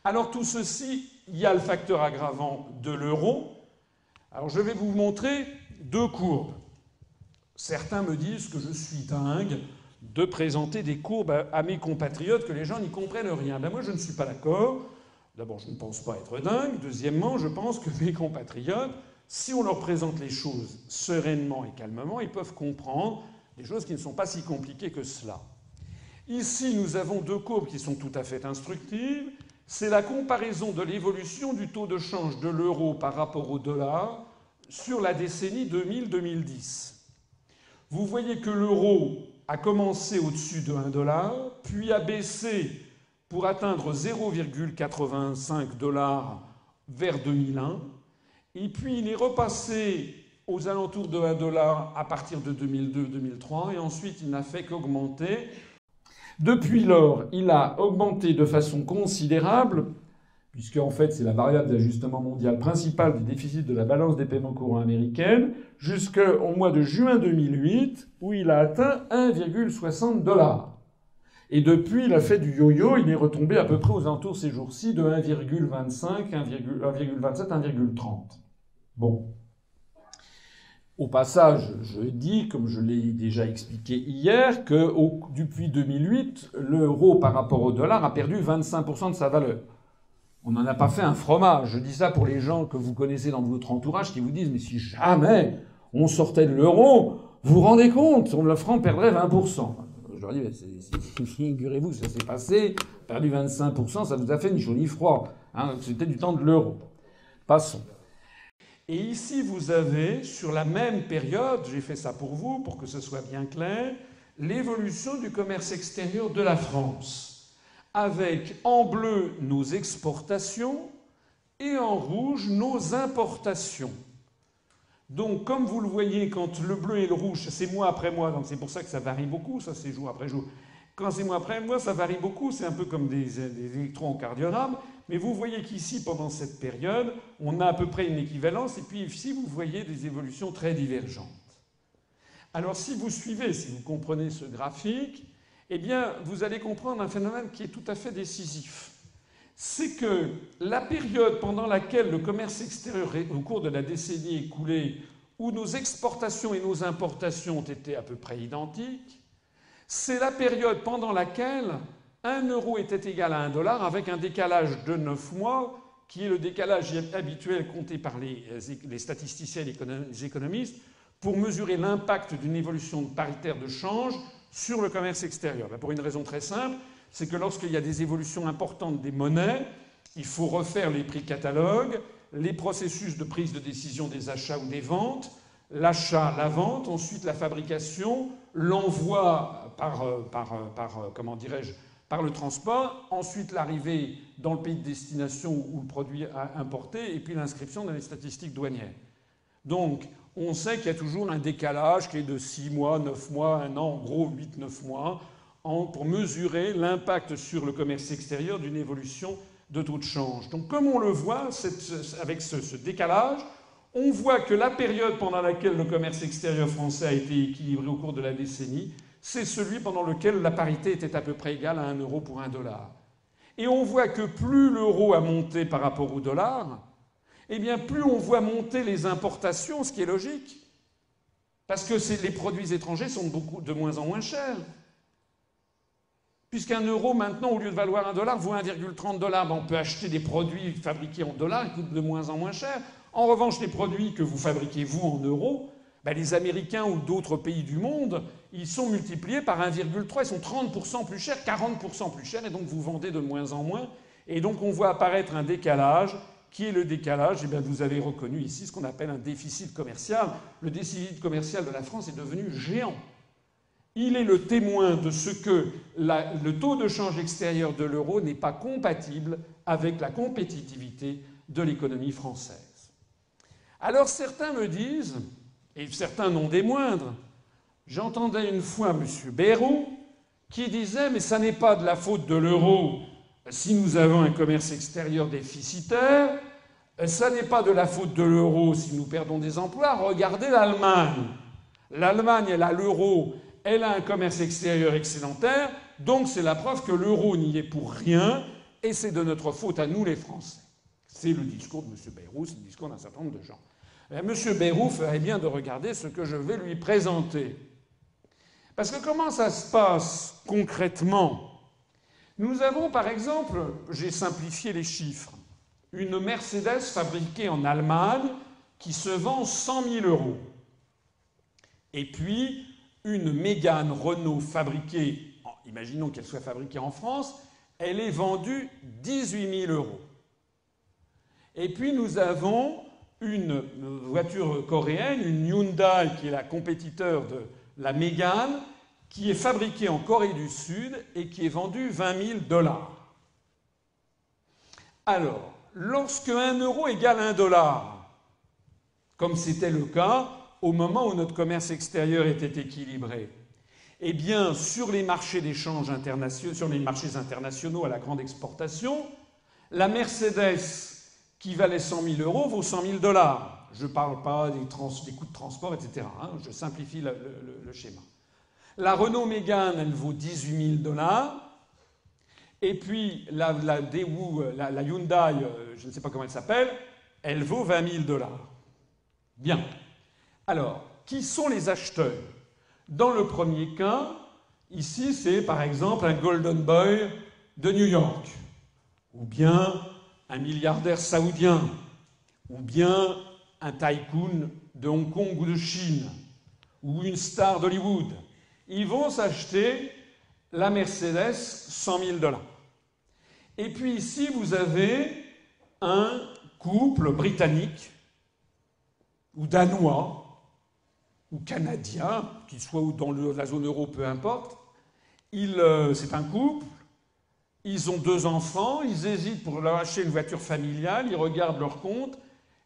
Alors tout ceci, il y a le facteur aggravant de l'euro. Alors je vais vous montrer deux courbes. Certains me disent que je suis dingue de présenter des courbes à mes compatriotes, que les gens n'y comprennent rien. Ben moi, je ne suis pas d'accord. D'abord, je ne pense pas être dingue. Deuxièmement, je pense que mes compatriotes, si on leur présente les choses sereinement et calmement, ils peuvent comprendre des choses qui ne sont pas si compliquées que cela. Ici, nous avons deux courbes qui sont tout à fait instructives. C'est la comparaison de l'évolution du taux de change de l'euro par rapport au dollar sur la décennie 2000-2010. Vous voyez que l'euro a commencé au-dessus de 1 $, puis a baissé pour atteindre 0,85 $ vers 2001, et puis il est repassé aux alentours de 1 $ à partir de 2002-2003, et ensuite il n'a fait qu'augmenter. Depuis lors, il a augmenté de façon considérable, puisque en fait c'est la variable d'ajustement mondial principale du déficit de la balance des paiements courants américaine, jusqu'au mois de juin 2008, où il a atteint 1,60 $. Et depuis, il a fait du yo-yo, il est retombé à peu près aux alentours ces jours-ci de 1,25, 1,27, 1,30. Bon. Au passage, je dis, comme je l'ai déjà expliqué hier, que depuis 2008, l'euro par rapport au dollar a perdu 25% de sa valeur. On n'en a pas fait un fromage. Je dis ça pour les gens que vous connaissez dans votre entourage qui vous disent « Mais si jamais on sortait de l'euro, vous vous rendez compte, le franc perdrait 20%. » Je leur dis « Figurez-vous, ça s'est passé, perdu 25%, ça vous a fait ni chaud ni froid. Hein, c'était du temps de l'euro. » Passons. Et ici, vous avez, sur la même période, j'ai fait ça pour vous, pour que ce soit bien clair, l'évolution du commerce extérieur de la France, avec en bleu nos exportations et en rouge nos importations. Donc, comme vous le voyez, quand le bleu et le rouge, c'est mois après mois, donc c'est pour ça que ça varie beaucoup, ça c'est jour après jour. Quand c'est mois après mois, ça varie beaucoup, c'est un peu comme des électroencardiogrames. Mais vous voyez qu'ici, pendant cette période, on a à peu près une équivalence, et puis ici, vous voyez des évolutions très divergentes. Alors, si vous suivez, si vous comprenez ce graphique, eh bien, vous allez comprendre un phénomène qui est tout à fait décisif. C'est que la période pendant laquelle le commerce extérieur, au cours de la décennie écoulée, où nos exportations et nos importations ont été à peu près identiques, c'est la période pendant laquelle 1 euro était égal à 1 $, avec un décalage de 9 mois, qui est le décalage habituel compté par les statisticiens et les économistes, pour mesurer l'impact d'une évolution paritaire de change sur le commerce extérieur. Pour une raison très simple, c'est que lorsqu'il y a des évolutions importantes des monnaies, il faut refaire les prix catalogues, les processus de prise de décision des achats ou des ventes, l'achat, la vente, ensuite la fabrication, l'envoi comment dirais-je, par le transport, ensuite l'arrivée dans le pays de destination où le produit est importé, et puis l'inscription dans les statistiques douanières. Donc, on sait qu'il y a toujours un décalage qui est de 6 mois, 9 mois, 1 an, en gros 8-9 mois, pour mesurer l'impact sur le commerce extérieur d'une évolution de taux de change. Donc, comme on le voit, avec ce décalage, on voit que la période pendant laquelle le commerce extérieur français a été équilibré au cours de la décennie, c'est celui pendant lequel la parité était à peu près égale à 1 euro pour 1 $. Et on voit que plus l'euro a monté par rapport au dollar, eh bien plus on voit monter les importations, ce qui est logique. Parce que les produits étrangers sont de moins en moins chers. Puisqu'un euro, maintenant, au lieu de valoir 1 $, vaut 1,30 $. On peut acheter des produits fabriqués en dollars qui coûtent de moins en moins cher. En revanche, les produits que vous fabriquez, vous, en euros, les Américains ou d'autres pays du monde, ils sont multipliés par 1,3, ils sont 30% plus chers, 40% plus chers, et donc vous vendez de moins en moins. Et donc on voit apparaître un décalage, qui est le décalage, vous avez reconnu ici ce qu'on appelle un déficit commercial. Le déficit commercial de la France est devenu géant. Il est le témoin de ce que le taux de change extérieur de l'euro n'est pas compatible avec la compétitivité de l'économie française. Alors certains me disent, et certains non des moindres, j'entendais une fois M. Bayrou qui disait « mais ça n'est pas de la faute de l'euro si nous avons un commerce extérieur déficitaire, ça n'est pas de la faute de l'euro si nous perdons des emplois, regardez l'Allemagne. L'Allemagne, elle a l'euro, elle a un commerce extérieur excédentaire, donc c'est la preuve que l'euro n'y est pour rien, et c'est de notre faute à nous les Français. C'est le discours de M. Bayrou, c'est le discours d'un certain nombre de gens. M. Bayrou ferait bien de regarder ce que je vais lui présenter. Parce que comment ça se passe concrètement? Nous avons par exemple, j'ai simplifié les chiffres, une Mercedes fabriquée en Allemagne qui se vend 100 000 €. Et puis une Mégane Renault fabriquée, imaginons qu'elle soit fabriquée en France, elle est vendue 18 000 €. Et puis nous avons une voiture coréenne, une Hyundai, qui est la compétiteur de la Mégane, qui est fabriquée en Corée du Sud et qui est vendue 20 000 $. Alors, lorsque 1 euro égale 1 $, comme c'était le cas au moment où notre commerce extérieur était équilibré, eh bien, sur les marchés d'échange internationaux, sur les marchés internationaux à la grande exportation, la Mercedes qui valait 100 000 € vaut 100 000 $. Je ne parle pas des coûts de transport, etc. Je simplifie le schéma. La Renault Mégane, elle vaut 18 000 $. Et puis la Hyundai, je ne sais pas comment elle s'appelle, elle vaut 20 000 $. Bien. Alors, qui sont les acheteurs? Dans le premier cas, ici, c'est par exemple un Golden Boy de New York, ou bien un milliardaire saoudien, ou bien un tycoon de Hong Kong ou de Chine, ou une star d'Hollywood. Ils vont s'acheter la Mercedes 100 000 $. Et puis ici, vous avez un couple britannique, ou danois, ou canadien, qu'il soit dans la zone euro, peu importe. C'est un couple, ils ont 2 enfants, ils hésitent pour leur acheter une voiture familiale, ils regardent leur compte,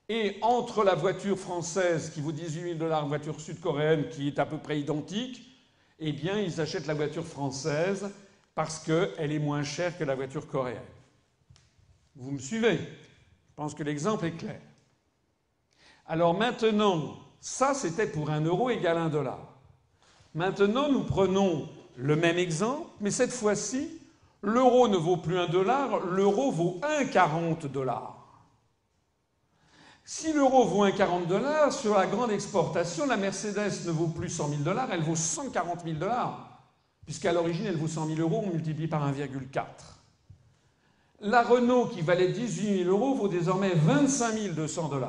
et entre la voiture française qui vaut 18 000 $, la voiture sud-coréenne qui est à peu près identique, eh bien, ils achètent la voiture française parce qu'elle est moins chère que la voiture coréenne. Vous me suivez? Je pense que l'exemple est clair. Alors maintenant, ça c'était pour 1 euro égale 1 $. Maintenant, nous prenons le même exemple, mais cette fois-ci, l'euro ne vaut plus 1 $, l'euro vaut 1,40 $. Si l'euro vaut 1,40 $, sur la grande exportation, la Mercedes ne vaut plus 100 000 $, elle vaut 140 000 $, puisqu'à l'origine, elle vaut 100 000 €, on multiplie par 1,4. La Renault, qui valait 18 000 € vaut désormais 25 200 $.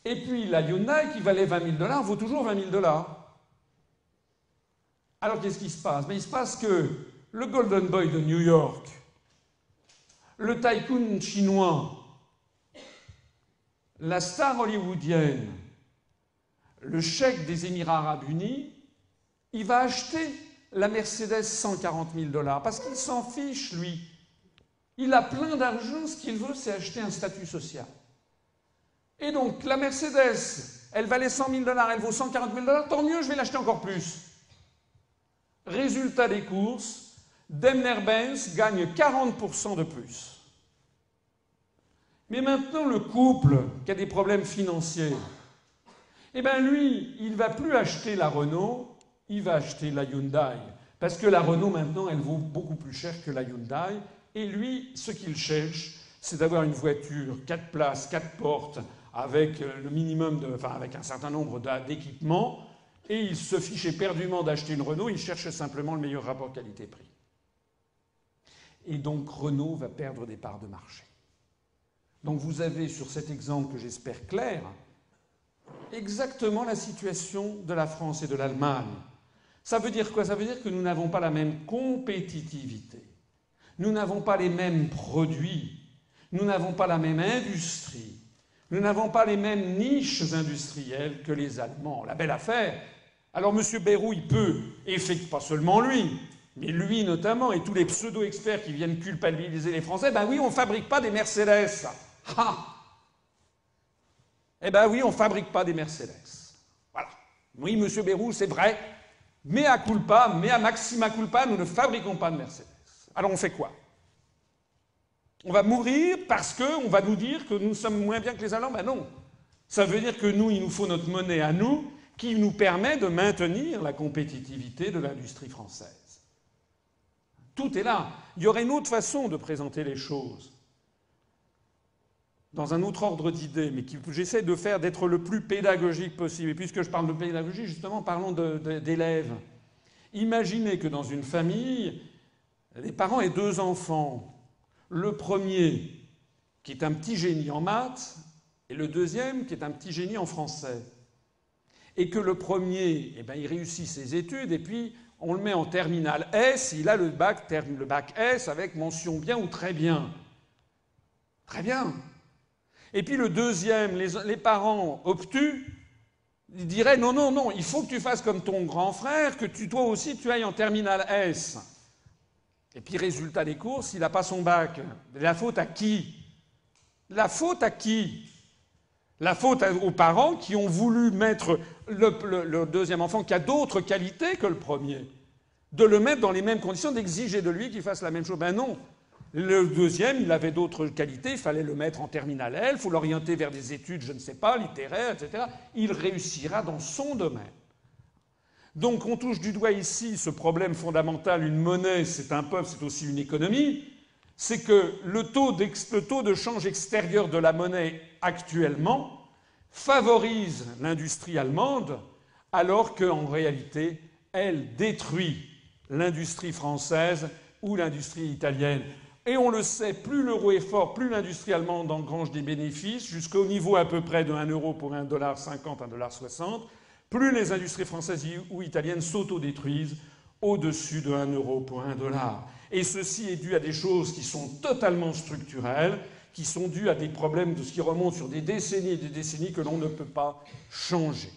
Et puis la Hyundai, qui valait 20 000 $, vaut toujours 20 000 $. Alors qu'est-ce qui se passe? Il se passe que le Golden Boy de New York, le tycoon chinois, la star hollywoodienne, le cheikh des Émirats arabes unis, il va acheter la Mercedes 140 000 $, parce qu'il s'en fiche, lui. Il a plein d'argent, ce qu'il veut, c'est acheter un statut social. Et donc, la Mercedes, elle valait 100 000 $, elle vaut 140 000 $, tant mieux, je vais l'acheter encore plus. Résultat des courses, Daimler-Benz gagne 40% de plus. Mais maintenant, le couple qui a des problèmes financiers, eh bien lui, il ne va plus acheter la Renault, il va acheter la Hyundai. Parce que la Renault, maintenant, elle vaut beaucoup plus cher que la Hyundai. Et lui, ce qu'il cherche, c'est d'avoir une voiture 4 places, 4 portes, avec le minimum avec un certain nombre d'équipements, et il se fiche éperdument d'acheter une Renault, il cherche simplement le meilleur rapport qualité-prix. Et donc Renault va perdre des parts de marché. Donc vous avez sur cet exemple que j'espère clair, exactement la situation de la France et de l'Allemagne. Ça veut dire quoi? Ça veut dire que nous n'avons pas la même compétitivité. Nous n'avons pas les mêmes produits. Nous n'avons pas la même industrie. Nous n'avons pas les mêmes niches industrielles que les Allemands. La belle affaire. Alors M. Bayrou, il peut, et pas seulement lui, mais lui notamment, et tous les pseudo-experts qui viennent culpabiliser les Français, ben oui, on ne fabrique pas des Mercedes. Ah! Eh ben oui, on ne fabrique pas des Mercedes. Voilà. Oui, M. Bayrou, c'est vrai. Mea culpa, mea maxima culpa, nous ne fabriquons pas de Mercedes. Alors on fait quoi? On va mourir parce qu'on va nous dire que nous sommes moins bien que les Allemands? Ben non. Ça veut dire que nous, il nous faut notre monnaie à nous qui nous permet de maintenir la compétitivité de l'industrie française. Tout est là. Il y aurait une autre façon de présenter les choses, dans un autre ordre d'idées, mais que j'essaie de faire d'être le plus pédagogique possible. Et puisque je parle de pédagogie, justement, parlons d'élèves. Imaginez que dans une famille, les parents aient 2 enfants. Le premier, qui est un petit génie en maths, et le deuxième, qui est un petit génie en français. Et que le premier, il réussit ses études, et puis on le met en terminale S, il a le bac S avec mention bien ou très bien. Très bien. Et puis le deuxième, les parents obtus, ils diraient non, non, non, il faut que tu fasses comme ton grand frère, que toi aussi tu ailles en terminale S. Et puis résultat des courses, il n'a pas son bac. La faute à qui? La faute à qui? La faute aux parents qui ont voulu mettre le deuxième enfant, qui a d'autres qualités que le premier, de le mettre dans les mêmes conditions, d'exiger de lui qu'il fasse la même chose. Ben non. Le deuxième, il avait d'autres qualités, il fallait le mettre en terminale L, il faut l'orienter vers des études, je ne sais pas, littéraires, etc. Il réussira dans son domaine. Donc on touche du doigt ici ce problème fondamental. Une monnaie, c'est un peuple, c'est aussi une économie. C'est que le taux de change extérieur de la monnaie actuellement favorise l'industrie allemande, alors qu'en réalité, elle détruit l'industrie française ou l'industrie italienne. Et on le sait, plus l'euro est fort, plus l'industrie allemande engrange des bénéfices, jusqu'au niveau à peu près de 1 euro pour $1,50, $1,60, plus les industries françaises ou italiennes s'autodétruisent au-dessus de 1 euro pour $1. Et ceci est dû à des choses qui sont totalement structurelles, qui sont dues à des problèmes de ce qui remontent sur des décennies et des décennies que l'on ne peut pas changer.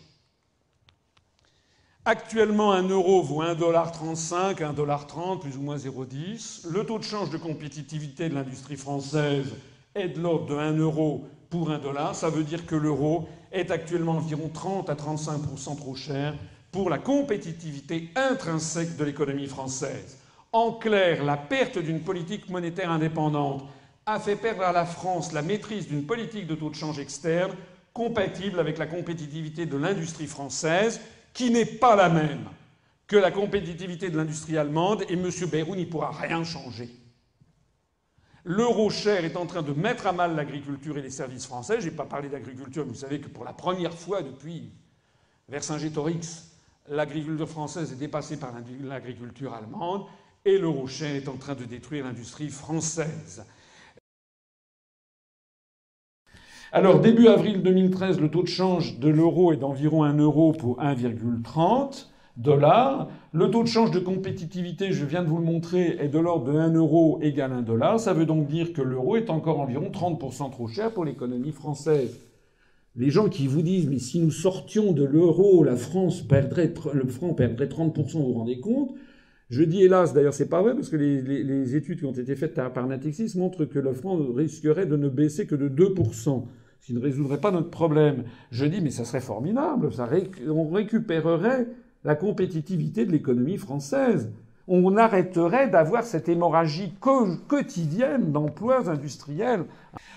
Actuellement, 1 euro vaut $1,35, $1,30, plus ou moins 0,10. Le taux de change de compétitivité de l'industrie française est de l'ordre de 1 euro pour $1. Ça veut dire que l'euro est actuellement environ 30 à 35% trop cher pour la compétitivité intrinsèque de l'économie française. En clair, la perte d'une politique monétaire indépendante a fait perdre à la France la maîtrise d'une politique de taux de change externe compatible avec la compétitivité de l'industrie française, qui n'est pas la même que la compétitivité de l'industrie allemande, et M. Bayrou n'y pourra rien changer. L'euro cher est en train de mettre à mal l'agriculture et les services français. Je n'ai pas parlé d'agriculture, mais vous savez que pour la première fois depuis Vercingétorix, l'agriculture française est dépassée par l'agriculture allemande, et l'euro cher est en train de détruire l'industrie française. Alors, début avril 2013, le taux de change de l'euro est d'environ 1 euro pour $1,30. Le taux de change de compétitivité, je viens de vous le montrer, est de l'ordre de 1 euro égale $1. Ça veut donc dire que l'euro est encore environ 30% trop cher pour l'économie française. Les gens qui vous disent « mais si nous sortions de l'euro, le franc perdrait 30%, vous vous rendez compte ?» Je dis hélas, d'ailleurs c'est pas vrai, parce que les études qui ont été faites par Natixis montrent que le franc risquerait de ne baisser que de 2%, ce qui ne résoudrait pas notre problème. Je dis mais ça serait formidable, on récupérerait la compétitivité de l'économie française. On arrêterait d'avoir cette hémorragie quotidienne d'emplois industriels.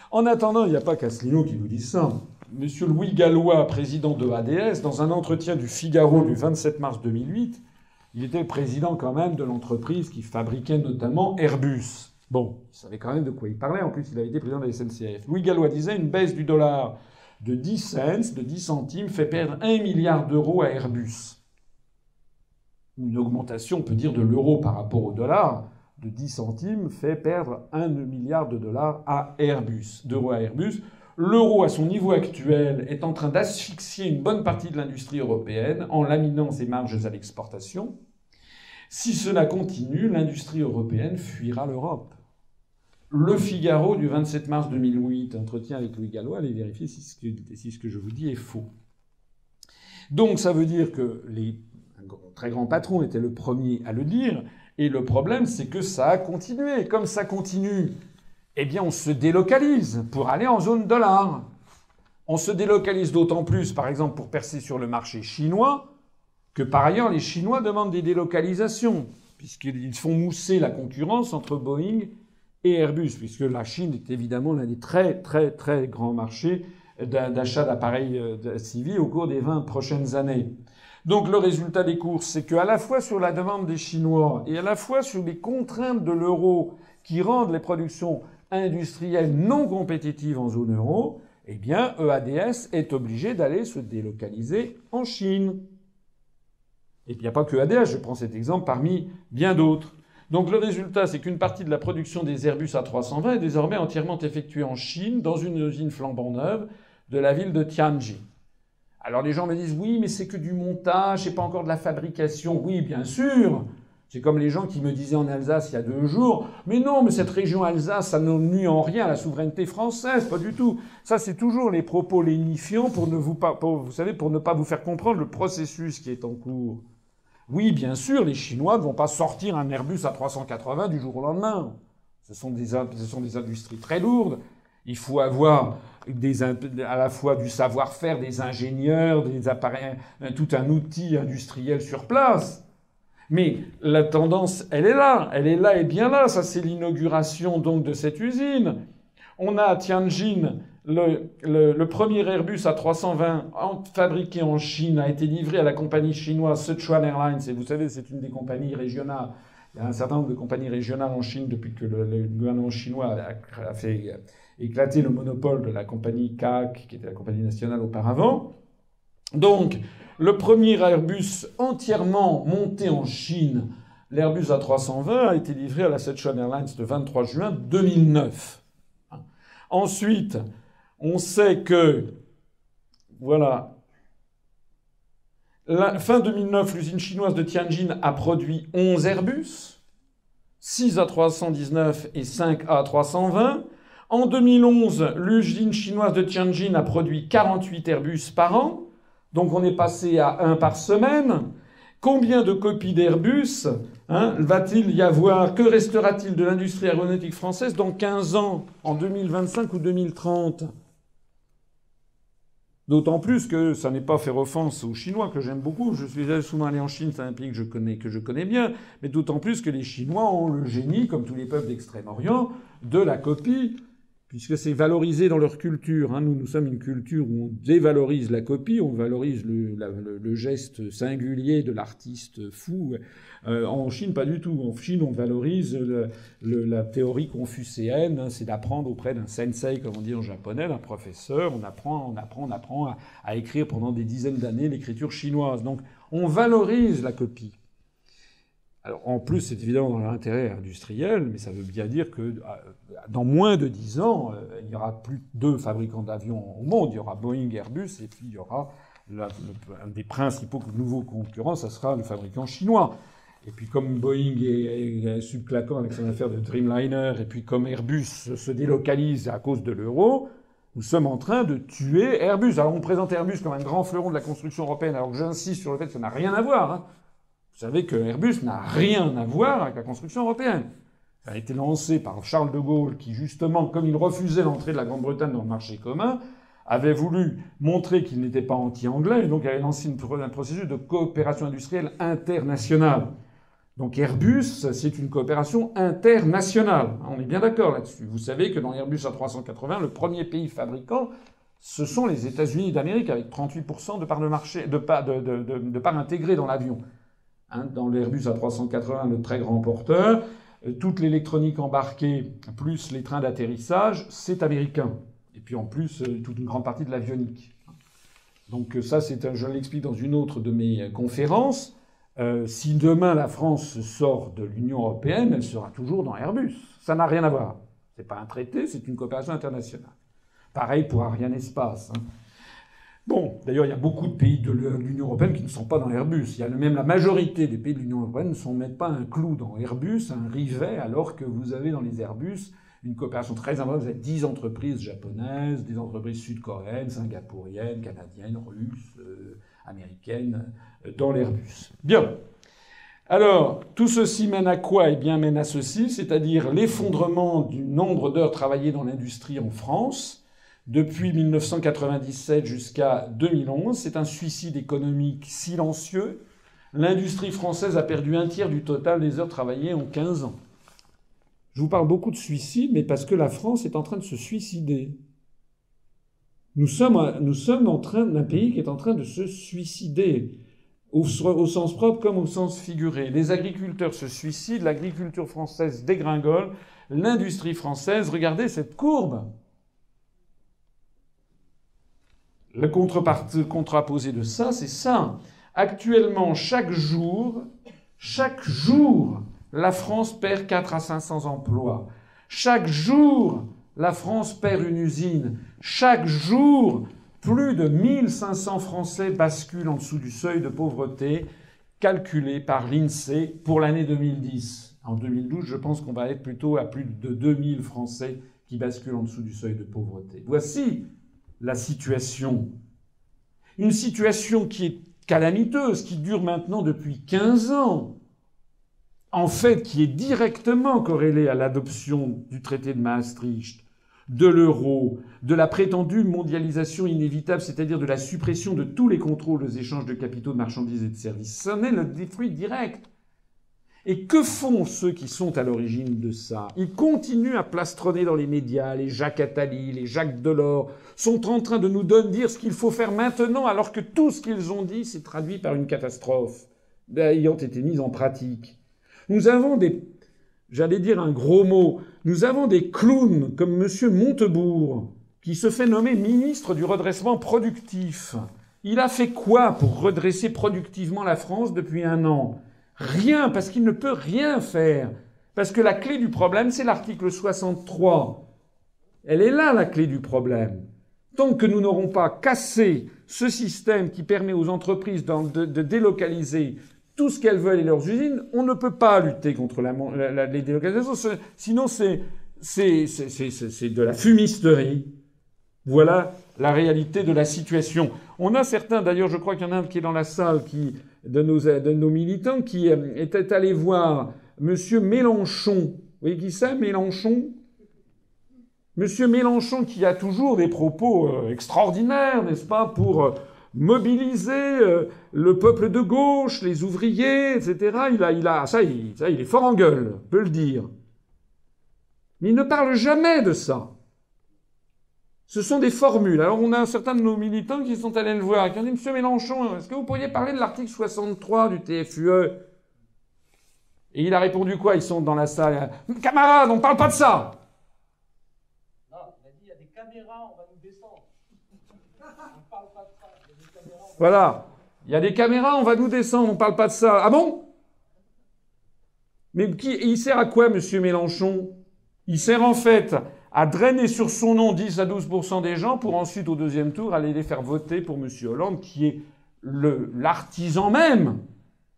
En attendant, il n'y a pas qu'Asselineau qui vous dit ça. Monsieur Louis Gallois, président de ADS, dans un entretien du Figaro du 27 mars 2008, il était le président quand même de l'entreprise qui fabriquait notamment Airbus. Bon, il savait quand même de quoi il parlait. En plus, il avait été président de la SNCF. Louis Gallois disait une baisse du dollar de 10 cents, de 10 centimes, fait perdre 1 milliard d'euros à Airbus. Une augmentation, on peut dire, de l'euro par rapport au dollar de 10 centimes fait perdre 1 milliard d'euros à Airbus. L'euro, à son niveau actuel, est en train d'asphyxier une bonne partie de l'industrie européenne en laminant ses marges à l'exportation. Si cela continue, l'industrie européenne fuira l'Europe. Le Figaro du 27 mars 2008, entretien avec Louis Gallois, allez vérifier si ce que je vous dis est faux. Donc ça veut dire que un très grand patron était le premier à le dire, et le problème c'est que ça a continué. Comme ça continue, eh bien on se délocalise pour aller en zone dollar. On se délocalise d'autant plus, par exemple, pour percer sur le marché chinois, que par ailleurs les Chinois demandent des délocalisations, puisqu'ils font mousser la concurrence entre Boeing et Airbus, puisque la Chine est évidemment l'un des très très très grands marchés d'achat d'appareils civils au cours des 20 prochaines années. Donc le résultat des courses, c'est qu'à la fois sur la demande des Chinois et à la fois sur les contraintes de l'euro qui rendent les productions industrielles non compétitives en zone euro, eh bien EADS est obligé d'aller se délocaliser en Chine. Et il n'y a pas que EADS, je prends cet exemple parmi bien d'autres. Donc le résultat, c'est qu'une partie de la production des Airbus A320 est désormais entièrement effectuée en Chine, dans une usine flambant neuve de la ville de Tianjin. Alors les gens me disent « Oui, mais c'est que du montage, c'est pas encore de la fabrication. » Oui, bien sûr. C'est comme les gens qui me disaient en Alsace il y a 2 jours « Mais non, mais cette région Alsace, ça ne nuit en rien à la souveraineté française, pas du tout. » Ça, c'est toujours les propos lénifiants pour ne pas vous faire comprendre le processus qui est en cours. Oui, bien sûr, les Chinois ne vont pas sortir un Airbus A380 du jour au lendemain. Ce sont des industries très lourdes. Il faut avoir à la fois du savoir-faire, des ingénieurs, des appareils, tout un outil industriel sur place. Mais la tendance, elle est là et bien là. Ça, c'est l'inauguration donc de cette usine. On a à Tianjin le premier Airbus A320 fabriqué en Chine a été livré à la compagnie chinoise Sichuan Airlines. Et vous savez, c'est une des compagnies régionales. Il y a un certain nombre de compagnies régionales en Chine depuis que le gouvernement chinois a fait éclater le monopole de la compagnie CAC, qui était la compagnie nationale auparavant. Donc, le premier Airbus entièrement monté en Chine, l'Airbus A320, a été livré à la Sichuan Airlines le 23 juin 2009. Ensuite, on sait que, voilà, fin 2009, l'usine chinoise de Tianjin a produit 11 Airbus, 6 A319 et 5 A320. En 2011, l'usine chinoise de Tianjin a produit 48 Airbus par an. Donc on est passé à 1 par semaine. Combien de copies d'Airbus va-t-il y avoir? Que restera-t-il de l'industrie aéronautique française dans 15 ans, en 2025 ou 2030? D'autant plus que ça n'est pas faire offense aux Chinois, que j'aime beaucoup. Je suis souvent allé en Chine, c'est un pays que je connais bien. Mais d'autant plus que les Chinois ont le génie, comme tous les peuples d'Extrême-Orient, de la copie, puisque c'est valorisé dans leur culture. Nous sommes une culture où on dévalorise la copie, on valorise le geste singulier de l'artiste fou. En Chine, pas du tout. En Chine, on valorise la théorie confucéenne, c'est d'apprendre auprès d'un sensei, comme on dit en japonais, d'un professeur. On apprend à écrire pendant des dizaines d'années l'écriture chinoise. Donc, on valorise la copie. Alors, en plus, c'est évidemment dans l'intérêt industriel, mais ça veut bien dire que dans moins de 10 ans, il n'y aura plus 2 fabricants d'avions au monde. Il y aura Boeing, Airbus, et puis il y aura un des principaux nouveaux concurrents, ça sera le fabricant chinois. Et puis comme Boeing est subclaquant avec son affaire de Dreamliner, et puis comme Airbus se délocalise à cause de l'euro, nous sommes en train de tuer Airbus. Alors on présente Airbus comme un grand fleuron de la construction européenne, alors que j'insiste sur le fait que ça n'a rien à voir. Vous savez que Airbus n'a rien à voir avec la construction européenne. Ça a été lancé par Charles de Gaulle qui, justement, comme il refusait l'entrée de la Grande-Bretagne dans le marché commun, avait voulu montrer qu'il n'était pas anti-anglais et donc avait lancé un processus de coopération industrielle internationale. Donc Airbus, c'est une coopération internationale. On est bien d'accord là-dessus. Vous savez que dans Airbus A380, le premier pays fabricant, ce sont les États-Unis d'Amérique, avec 38% de part de marché, de part intégrée dans l'avion. Dans l'Airbus A380, le très grand porteur, toute l'électronique embarquée, plus les trains d'atterrissage, c'est américain. Et puis en plus, toute une grande partie de l'avionique. Donc ça, je l'explique dans une autre de mes conférences. Si demain la France sort de l'Union européenne, elle sera toujours dans Airbus. Ça n'a rien à voir. C'est pas un traité, c'est une coopération internationale. Pareil pour Ariane Espace. Bon, d'ailleurs, il y a beaucoup de pays de l'Union européenne qui ne sont pas dans Airbus. Même la majorité des pays de l'Union européenne ne mettent pas un clou dans Airbus, un rivet, alors que vous avez dans les Airbus une coopération très importante. Vous avez 10 entreprises japonaises, des entreprises sud-coréennes, singapouriennes, canadiennes, russes, américaines, dans l'Airbus. Bien. Alors, tout ceci mène à quoi? Eh bien, mène à ceci, c'est-à-dire l'effondrement du nombre d'heures travaillées dans l'industrie en France. Depuis 1997 jusqu'à 2011, c'est un suicide économique silencieux. L'industrie française a perdu 1/3 du total des heures travaillées en 15 ans. Je vous parle beaucoup de suicide, mais parce que la France est en train de se suicider. Nous sommes en train d'un pays qui est en train de se suicider. au sens propre comme au sens figuré. Les agriculteurs se suicident, l'agriculture française dégringole, l'industrie française, regardez cette courbe. Le contraposé de ça, c'est ça. Actuellement, chaque jour, la France perd 4 à 500 emplois. Chaque jour, la France perd une usine. Chaque jour, plus de 1500 Français basculent en dessous du seuil de pauvreté calculé par l'INSEE pour l'année 2010. En 2012, je pense qu'on va être plutôt à plus de 2000 Français qui basculent en dessous du seuil de pauvreté. Voici la situation. Une situation qui est calamiteuse, qui dure maintenant depuis 15 ans. En fait, qui est directement corrélée à l'adoption du traité de Maastricht, de l'euro, de la prétendue mondialisation inévitable, c'est-à-dire de la suppression de tous les contrôles aux échanges de capitaux, de marchandises et de services. Ça en est le fruit direct. Et que font ceux qui sont à l'origine de ça? Ils continuent à plastronner dans les médias. Les Jacques Attali, les Jacques Delors sont en train de nous dire ce qu'il faut faire maintenant, alors que tout ce qu'ils ont dit s'est traduit par une catastrophe ayant été mise en pratique. Nous avons j'allais dire un gros mot, nous avons des clowns comme M. Montebourg, qui se fait nommer ministre du redressement productif. Il a fait quoi pour redresser productivement la France depuis 1 an? Rien, parce qu'il ne peut rien faire. Parce que la clé du problème, c'est l'article 63. Elle est là, la clé du problème. Tant que nous n'aurons pas cassé ce système qui permet aux entreprises de délocaliser tout ce qu'elles veulent et leurs usines, on ne peut pas lutter contre les délocalisations. Sinon, c'est de la fumisterie. Voilà la réalité de la situation. On a certains, d'ailleurs, je crois qu'il y en a un qui est dans la salle, de nos militants, qui était allé voir Monsieur Mélenchon. Vous voyez qui c'est, Mélenchon? Monsieur Mélenchon, qui a toujours des propos extraordinaires, n'est-ce pas, pour mobiliser le peuple de gauche, les ouvriers, etc. Il est fort en gueule, on peut le dire. Mais il ne parle jamais de ça. Ce sont des formules. Alors on a certains de nos militants qui sont allés le voir, et qui ont dit « Monsieur Mélenchon, est-ce que vous pourriez parler de l'article 63 du TFUE ?» Et il a répondu quoi? Ils sont dans la salle. « Camarades, on ne parle pas de ça !» Non, il a dit « il y a des caméras, on va nous descendre. » On ne parle pas de ça. Il y a des caméras, Voilà. Il y a des caméras, on va nous descendre, on ne parle pas de ça. Ah bon? Mais il sert à quoi, Monsieur Mélenchon? Il sert en fait à drainer sur son nom 10 à 12% des gens pour ensuite, au deuxième tour, aller les faire voter pour M. Hollande, qui est l'artisan même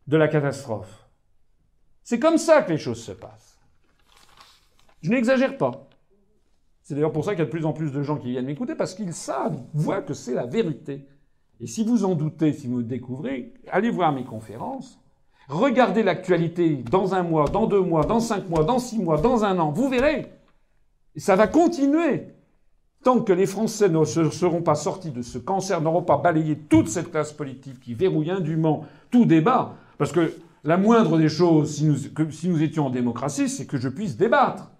de la catastrophe. C'est comme ça que les choses se passent. Je n'exagère pas. C'est d'ailleurs pour ça qu'il y a de plus en plus de gens qui viennent m'écouter, parce qu'ils savent, ils voient que c'est la vérité. Et si vous en doutez, si vous le découvrez, allez voir mes conférences, regardez l'actualité dans 1 mois, dans 2 mois, dans 5 mois, dans 6 mois, dans 1 an, vous verrez. Et ça va continuer. Tant que les Français ne seront pas sortis de ce cancer, n'auront pas balayé toute cette classe politique qui verrouille indûment tout débat, parce que la moindre des choses, si nous étions en démocratie, c'est que je puisse débattre.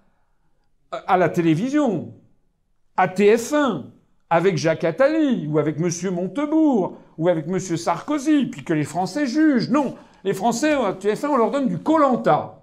À la télévision, à TF1, avec Jacques Attali, ou avec M. Montebourg, ou avec M. Sarkozy, puis que les Français jugent. Non, les Français, à TF1, on leur donne du Koh-Lanta.